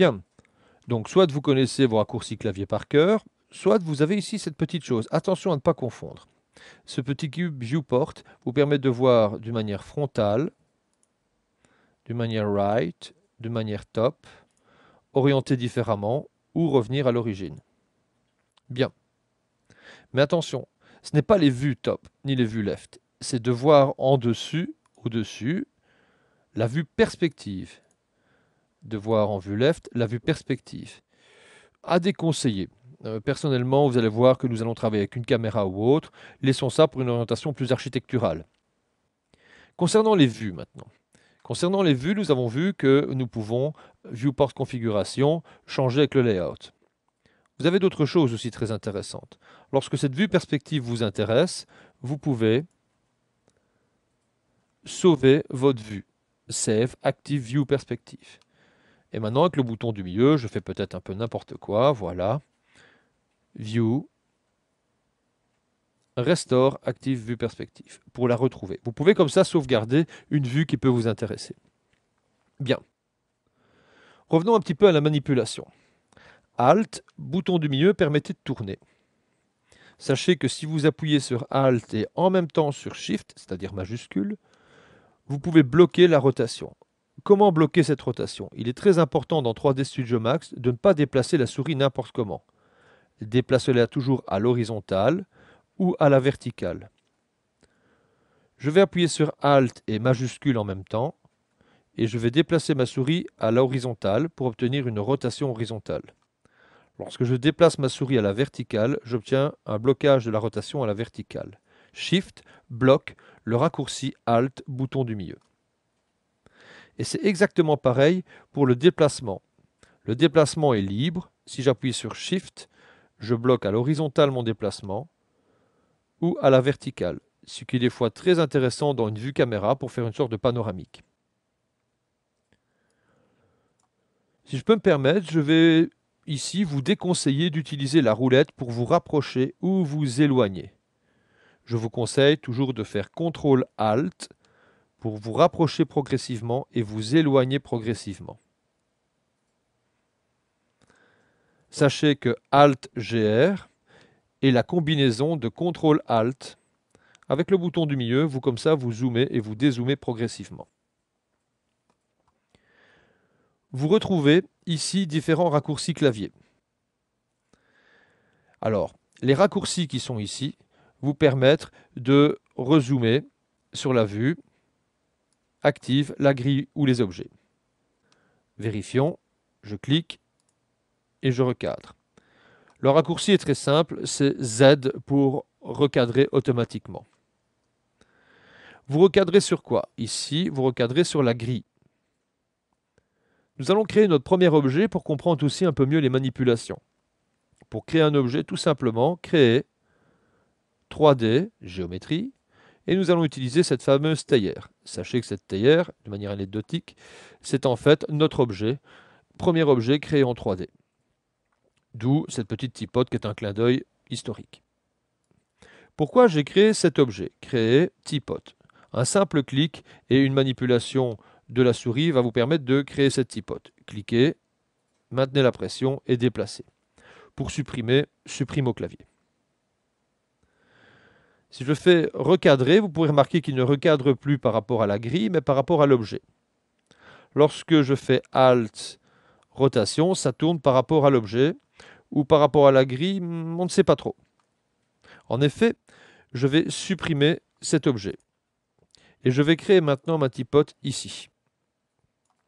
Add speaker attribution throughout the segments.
Speaker 1: Bien, donc soit vous connaissez vos raccourcis clavier par cœur, soit vous avez ici cette petite chose. Attention à ne pas confondre. Ce petit cube viewport vous permet de voir d'une manière frontale, d'une manière right, d'une manière top, orienter différemment ou revenir à l'origine. Bien. Mais attention, ce n'est pas les vues top ni les vues left. C'est de voir en dessus, au-dessus, la vue perspective. De voir en vue left la vue perspective. À déconseiller. Personnellement, vous allez voir que nous allons travailler avec une caméra ou autre. Laissons ça pour une orientation plus architecturale. Concernant les vues maintenant. Concernant les vues, nous avons vu que nous pouvons, viewport configuration, changer avec le layout. Vous avez d'autres choses aussi très intéressantes. Lorsque cette vue perspective vous intéresse, vous pouvez sauver votre vue. Save Active View Perspective. Et maintenant, avec le bouton du milieu, je fais peut-être un peu n'importe quoi. Voilà. View. Restore Active View Perspective. Pour la retrouver. Vous pouvez comme ça sauvegarder une vue qui peut vous intéresser. Bien. Revenons un petit peu à la manipulation. Alt, bouton du milieu, permettez de tourner. Sachez que si vous appuyez sur Alt et en même temps sur Shift, c'est-à-dire majuscule, vous pouvez bloquer la rotation. Comment bloquer cette rotation? Il est très important dans 3D Studio Max de ne pas déplacer la souris n'importe comment. Déplacez-la toujours à l'horizontale ou à la verticale. Je vais appuyer sur Alt et majuscule en même temps et je vais déplacer ma souris à l'horizontale pour obtenir une rotation horizontale. Lorsque je déplace ma souris à la verticale, j'obtiens un blocage de la rotation à la verticale. Shift bloque le raccourci Alt, bouton du milieu. Et c'est exactement pareil pour le déplacement. Le déplacement est libre. Si j'appuie sur Shift, je bloque à l'horizontale mon déplacement ou à la verticale, ce qui est des fois très intéressant dans une vue caméra pour faire une sorte de panoramique. Si je peux me permettre, je vais ici vous déconseiller d'utiliser la roulette pour vous rapprocher ou vous éloigner. Je vous conseille toujours de faire CTRL-ALT pour vous rapprocher progressivement et vous éloigner progressivement. Sachez que ALT-GR est la combinaison de CTRL-ALT. Avec le bouton du milieu, vous comme ça, vous zoomez et vous dézoomez progressivement. Vous retrouvez ici différents raccourcis clavier. Alors, les raccourcis qui sont ici vous permettent de rezoomer sur la vue active, la grille ou les objets. Vérifions, je clique et je recadre. Le raccourci est très simple, c'est Z pour recadrer automatiquement. Vous recadrez sur quoi? Ici, vous recadrez sur la grille. Nous allons créer notre premier objet pour comprendre aussi un peu mieux les manipulations. Pour créer un objet, tout simplement, créer 3D, géométrie, et nous allons utiliser cette fameuse théière. Sachez que cette théière, de manière anecdotique, c'est en fait notre objet, premier objet créé en 3D. D'où cette petite typote qui est un clin d'œil historique. Pourquoi j'ai créé cet objet? Créer typote. Un simple clic et une manipulation de la souris va vous permettre de créer cette typote. Cliquez, maintenez la pression et déplacez. Pour supprimer, supprime au clavier. Si je fais recadrer, vous pourrez remarquer qu'il ne recadre plus par rapport à la grille, mais par rapport à l'objet. Lorsque je fais Alt, rotation, ça tourne par rapport à l'objet, ou par rapport à la grille, on ne sait pas trop. En effet, je vais supprimer cet objet. Et je vais créer maintenant ma typote ici.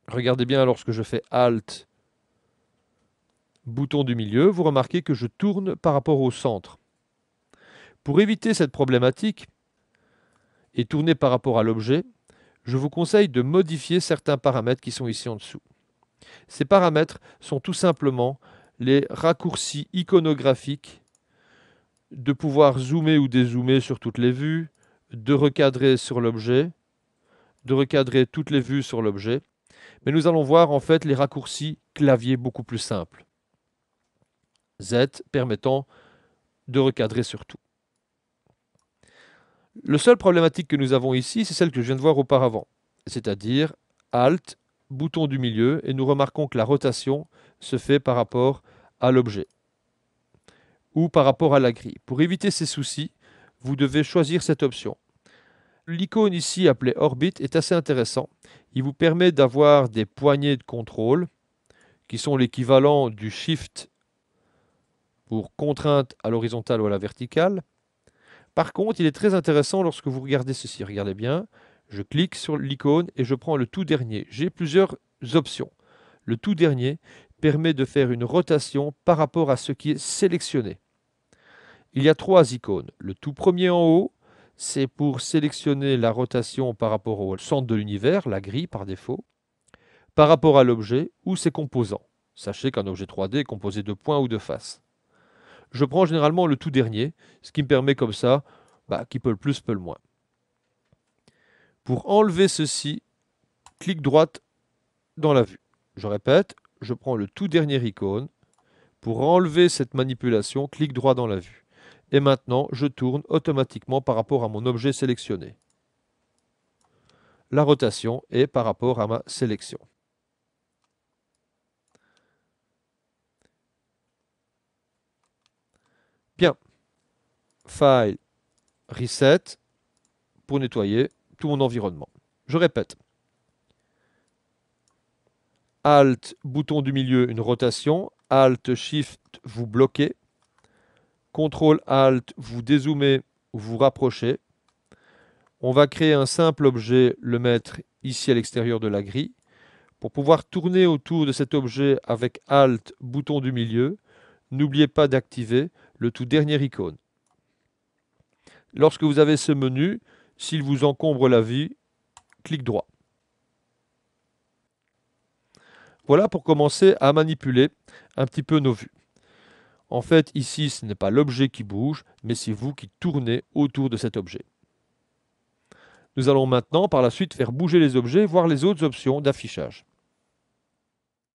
Speaker 1: Regardez bien, lorsque je fais Alt, bouton du milieu, vous remarquez que je tourne par rapport au centre. Pour éviter cette problématique et tourner par rapport à l'objet, je vous conseille de modifier certains paramètres qui sont ici en dessous. Ces paramètres sont tout simplement les raccourcis iconographiques, de pouvoir zoomer ou dézoomer sur toutes les vues, de recadrer sur l'objet, de recadrer toutes les vues sur l'objet. Mais nous allons voir en fait les raccourcis clavier beaucoup plus simples. Z permettant de recadrer sur tout. Le seul problématique que nous avons ici, c'est celle que je viens de voir auparavant, c'est-à-dire Alt, bouton du milieu, et nous remarquons que la rotation se fait par rapport à l'objet ou par rapport à la grille. Pour éviter ces soucis, vous devez choisir cette option. L'icône ici appelée Orbit est assez intéressant. Il vous permet d'avoir des poignées de contrôle qui sont l'équivalent du Shift pour contrainte à l'horizontale ou à la verticale. Par contre, il est très intéressant lorsque vous regardez ceci. Regardez bien, je clique sur l'icône et je prends le tout dernier. J'ai plusieurs options. Le tout dernier permet de faire une rotation par rapport à ce qui est sélectionné. Il y a 3 icônes. Le tout premier en haut, c'est pour sélectionner la rotation par rapport au centre de l'univers, la grille par défaut, par rapport à l'objet ou ses composants. Sachez qu'un objet 3D est composé de points ou de faces. Je prends généralement le tout dernier, ce qui me permet comme ça, qui peut le plus, peut le moins. Pour enlever ceci, clic droite dans la vue. Je répète, je prends le tout dernier icône. Pour enlever cette manipulation, clic droit dans la vue. Et maintenant, je tourne automatiquement par rapport à mon objet sélectionné. La rotation est par rapport à ma sélection. Bien. File, Reset, pour nettoyer tout mon environnement. Je répète. Alt, bouton du milieu, une rotation. Alt, Shift, vous bloquez. CTRL, Alt, vous dézoomez ou vous rapprochez. On va créer un simple objet, le mettre ici à l'extérieur de la grille. Pour pouvoir tourner autour de cet objet avec Alt, bouton du milieu, n'oubliez pas d'activer le tout dernier icône. Lorsque vous avez ce menu, s'il vous encombre la vue, clic droit. Voilà pour commencer à manipuler un petit peu nos vues. En fait, ici, ce n'est pas l'objet qui bouge, mais c'est vous qui tournez autour de cet objet. Nous allons maintenant, par la suite, faire bouger les objets, voir les autres options d'affichage.